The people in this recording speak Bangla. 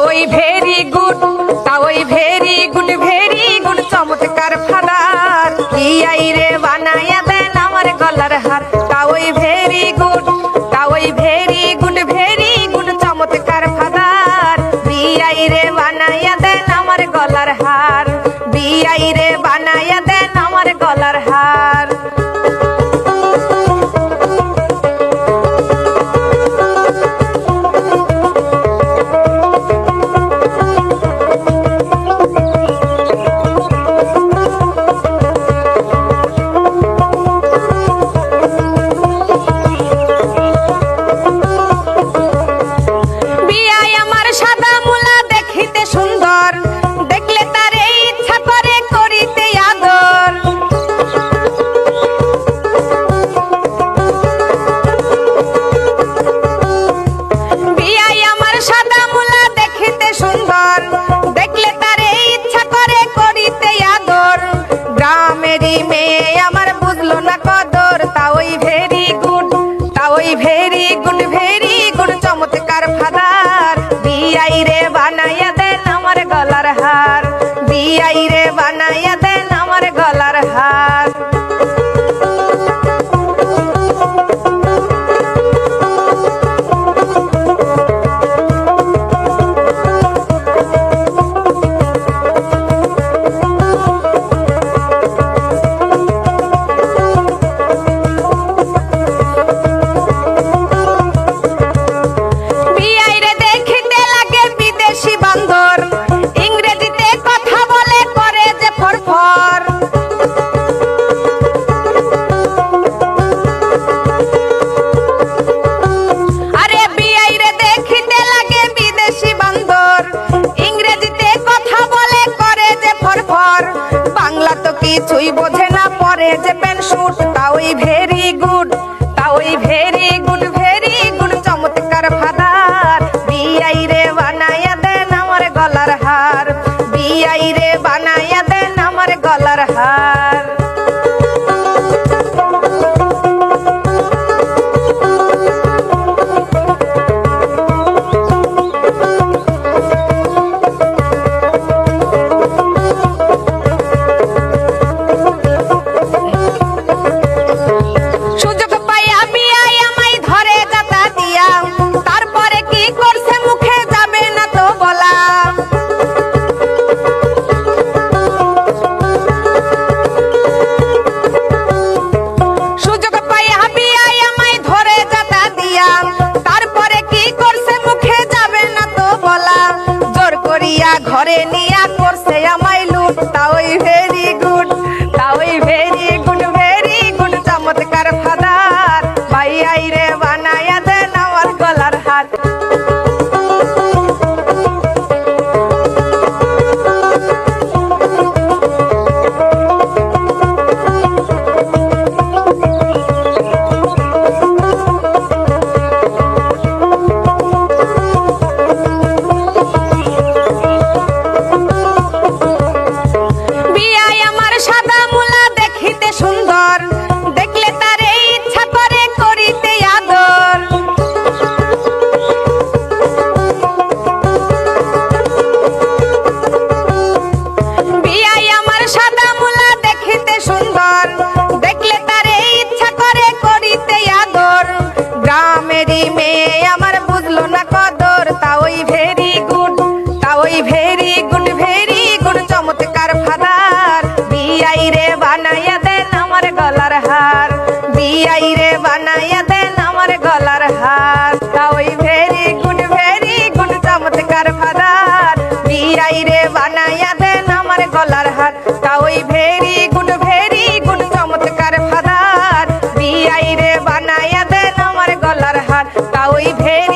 ওই ভেরি গুড, তা ওই ভেরি গুড চমৎকার ফাদার বিয়াই রে বানায়া দেন আমার গলার হার। তা ওই ভেরি গুড, তা ওই ভেরি গুড চমৎকার ফাদার বিয়াই রে বানায়া দেন আমার গলার হার, বিয়াই রে বানায়া দেন আমার গলার হার। ভেরি গুড চমৎকার ফাদার বিয়াই রে বানায়া দেন আমার গলার হার, বিয়াই রে বানায়া দেন আমার গলার হার। কিছুই বোঝে না পরে যে প্যান্ট শুট। তা ওই ভেরি গুড, তা ওই ভেরি গুড চমৎকার ফাদার বিয়াই রে বানায়া দেন আমার গলার হার, বিয়াই রে বানায়া দেন আমার গলার হার। ঘরে নিয়া করছে আমায় লুট। তা ওই ভেরি গুড, তা ওই ভেরি গুড চমৎকার ফাদার বিয়াই রে বানায়া দেন আমার গলার হার। মেয়ে আমার বুঝলো না কদর। তা ওই ভেরি গুড, তা ওই ভেরি গুড চমৎকার ফাদার বিয়াই রে বানায়া দেন আমার গলার হার, বিয়াই রে বানায়া দেন আমার গলার হার। তা ওই ভেরি গুড চমৎকার ফাদার বিয়াই রে বানায়া দেন আমার গলার হার। তা ওই ভেরি গুড চমৎকার ফাদার বিয়াই রে বানায়া দেন আমার গলার হার। তা ওই ভেরি